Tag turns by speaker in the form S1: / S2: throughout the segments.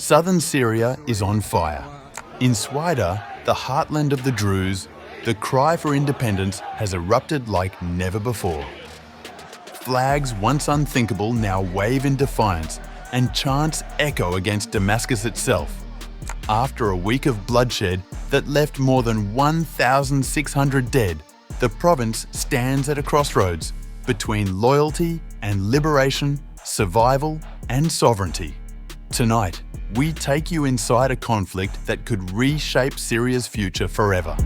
S1: Southern Syria is on fire. In Sweida, the heartland of the Druze, the cry for independence has erupted like never before. Flags once unthinkable now wave in defiance, and chants echo against Damascus itself. After a week of bloodshed that left more than 1,600 dead, the province stands at a crossroads between loyalty and liberation, survival and sovereignty. Tonight, we take you inside a conflict that could reshape Syria's future forever.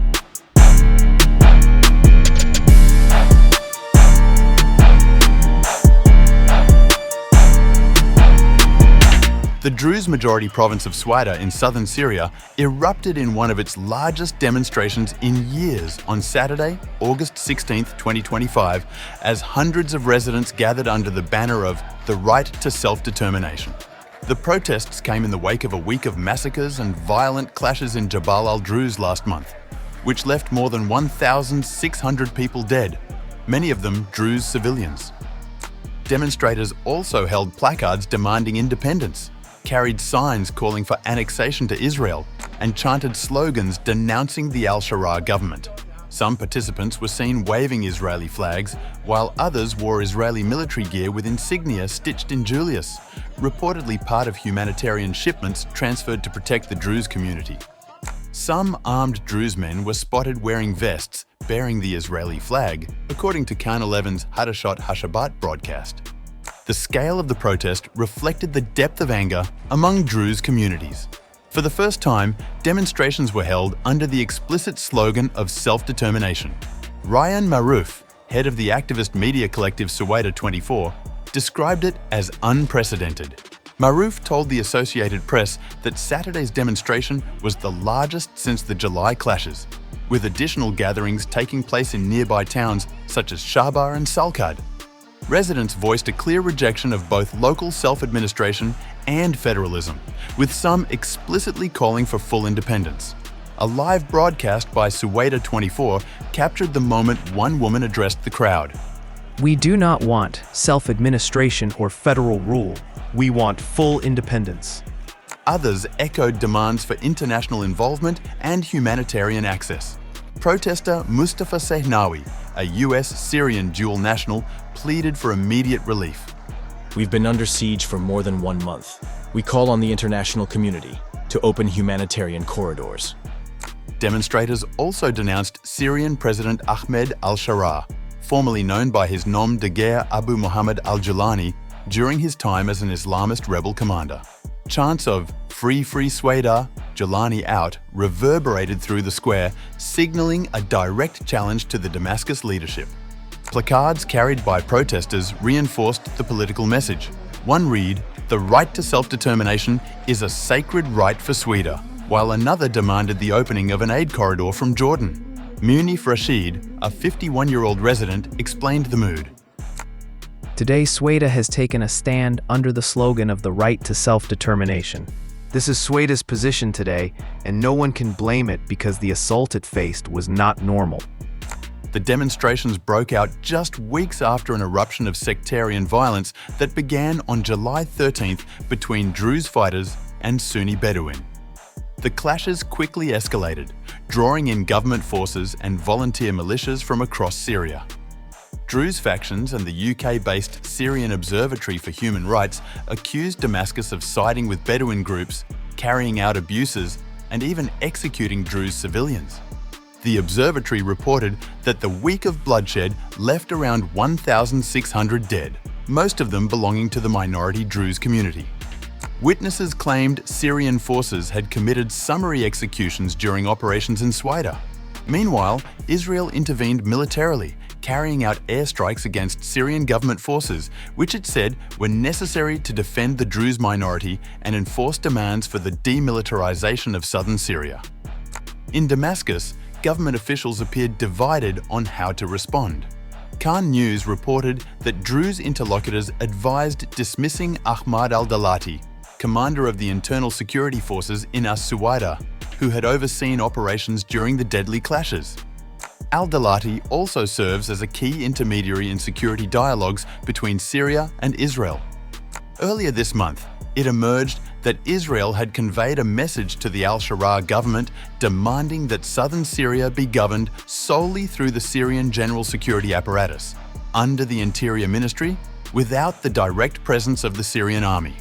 S1: The Druze-majority province of Sweida in southern Syria erupted in one of its largest demonstrations in years on Saturday, August 16, 2025, as hundreds of residents gathered under the banner of the right to self-determination. The protests came in the wake of a week of massacres and violent clashes in Jabal al-Druze last month, which left more than 1,600 people dead, many of them Druze civilians. Demonstrators also held placards demanding independence, carried signs calling for annexation to Israel, and chanted slogans denouncing the Al-Sharaa government. Some participants were seen waving Israeli flags, while others wore Israeli military gear with insignia stitched in Julius, reportedly part of humanitarian shipments transferred to protect the Druze community. Some armed Druze men were spotted wearing vests bearing the Israeli flag, according to Khan 11's Hadashot Hashabat broadcast. The scale of the protest reflected the depth of anger among Druze communities. For the first time, demonstrations were held under the explicit slogan of self-determination. Ryan Maruf, head of the activist media collective Sweida 24, described it as unprecedented. Maruf told the Associated Press that Saturday's demonstration was the largest since the July clashes, with additional gatherings taking place in nearby towns such as Shahbar and Salkad. Residents voiced a clear rejection of both local self-administration and federalism, with some explicitly calling for full independence. A live broadcast by Sweida 24 captured the moment one woman addressed the crowd.
S2: "We do not want self-administration or federal rule. We want full independence."
S1: Others echoed demands for international involvement and humanitarian access. Protester Mustafa Sehnawi, a US Syrian dual national, pleaded for immediate relief.
S3: "We've been under siege for more than 1 month. We call on the international community to open humanitarian corridors."
S1: Demonstrators also denounced Syrian President Ahmed Al-Sharaa, formerly known by his nom de guerre Abu Muhammad al-Julani, during his time as an Islamist rebel commander. Chants of "Free, Free Sweida, Julani out" reverberated through the square, signaling a direct challenge to the Damascus leadership. Placards carried by protesters reinforced the political message. One read, "The right to self-determination is a sacred right for Sweida," while another demanded the opening of an aid corridor from Jordan. Munif Rashid, a 51-year-old resident, explained the mood.
S2: Today, Sweida has taken a stand under the slogan of the right to self-determination. This is Sweida's position today, and no one can blame it because the assault it faced was not normal.
S1: The demonstrations broke out just weeks after an eruption of sectarian violence that began on July 13th between Druze fighters and Sunni Bedouin. The clashes quickly escalated, drawing in government forces and volunteer militias from across Syria. Druze factions and the UK-based Syrian Observatory for Human Rights accused Damascus of siding with Bedouin groups, carrying out abuses, and even executing Druze civilians. The observatory reported that the week of bloodshed left around 1,600 dead, most of them belonging to the minority Druze community. Witnesses claimed Syrian forces had committed summary executions during operations in Sweida. Meanwhile, Israel intervened militarily, carrying out airstrikes against Syrian government forces, which it said were necessary to defend the Druze minority and enforce demands for the demilitarization of southern Syria. In Damascus, government officials appeared divided on how to respond. Khan News reported that Druze interlocutors advised dismissing Ahmed al-Dalati, commander of the internal security forces in Sweida, who had overseen operations during the deadly clashes. Al-Dalati also serves as a key intermediary in security dialogues between Syria and Israel. Earlier this month, it emerged that Israel had conveyed a message to the Al-Sharaa government demanding that southern Syria be governed solely through the Syrian general security apparatus, under the Interior Ministry, without the direct presence of the Syrian army.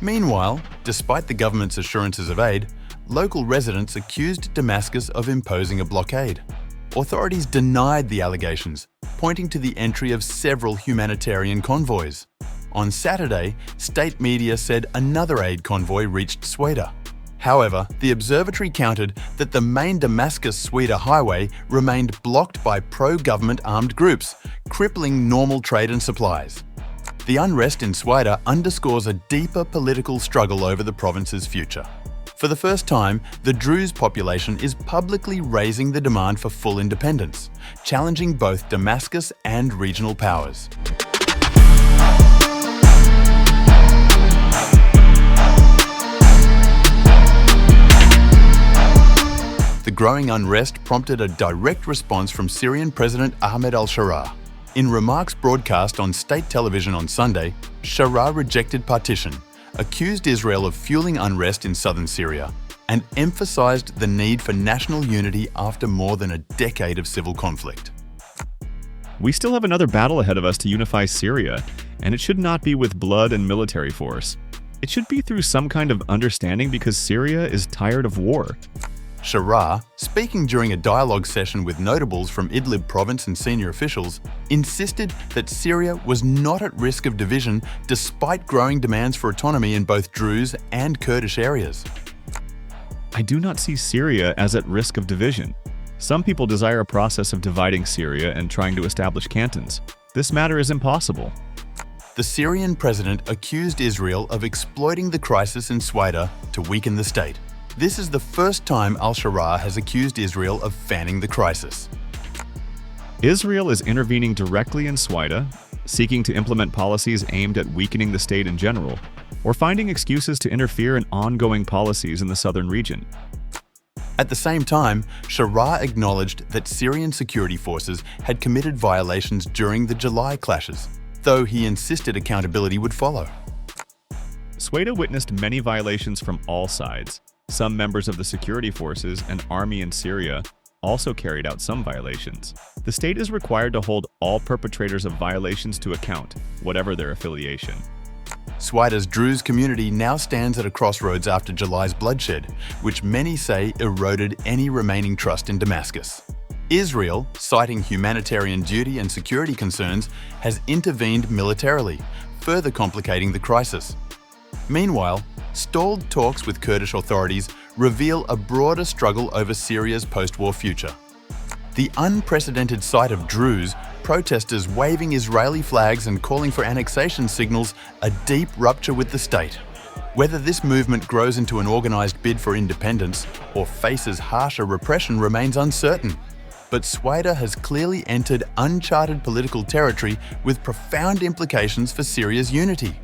S1: Meanwhile, despite the government's assurances of aid, local residents accused Damascus of imposing a blockade. Authorities denied the allegations, pointing to the entry of several humanitarian convoys. On Saturday, state media said another aid convoy reached Sweida. However, the observatory countered that the main Damascus-Sweida highway remained blocked by pro-government armed groups, crippling normal trade and supplies. The unrest in Sweida underscores a deeper political struggle over the province's future. For the first time, the Druze population is publicly raising the demand for full independence, challenging both Damascus and regional powers. The growing unrest prompted a direct response from Syrian President Ahmed al-Sharaa. In remarks broadcast on state television on Sunday, Sharaa rejected partition, accused Israel of fueling unrest in southern Syria, and emphasized the need for national unity after more than a decade of civil conflict.
S4: We still have another battle ahead of us to unify Syria, and it should not be with blood and military force. It should be through some kind of understanding because Syria is tired of war.
S1: Sharaa, speaking during a dialogue session with notables from Idlib province and senior officials, insisted that Syria was not at risk of division despite growing demands for autonomy in both Druze and Kurdish areas.
S4: I do not see Syria as at risk of division. Some people desire a process of dividing Syria and trying to establish cantons. This matter is impossible.
S1: The Syrian president accused Israel of exploiting the crisis in Sweida to weaken the state. This is the first time Al-Sharaa has accused Israel of fanning the crisis.
S4: Israel is intervening directly in Sweida, seeking to implement policies aimed at weakening the state in general, or finding excuses to interfere in ongoing policies in the southern region.
S1: At the same time, Sharaa acknowledged that Syrian security forces had committed violations during the July clashes, though he insisted accountability would follow.
S4: Sweida witnessed many violations from all sides. Some members of the security forces and army in Syria also carried out some violations. The state is required to hold all perpetrators of violations to account, whatever their affiliation.
S1: Sweida's Druze community now stands at a crossroads after July's bloodshed, which many say eroded any remaining trust in Damascus. Israel, citing humanitarian duty and security concerns, has intervened militarily, further complicating the crisis. Meanwhile, stalled talks with Kurdish authorities reveal a broader struggle over Syria's post-war future. The unprecedented sight of Druze, protesters waving Israeli flags and calling for annexation signals a deep rupture with the state. Whether this movement grows into an organized bid for independence or faces harsher repression remains uncertain. But Sweida has clearly entered uncharted political territory with profound implications for Syria's unity.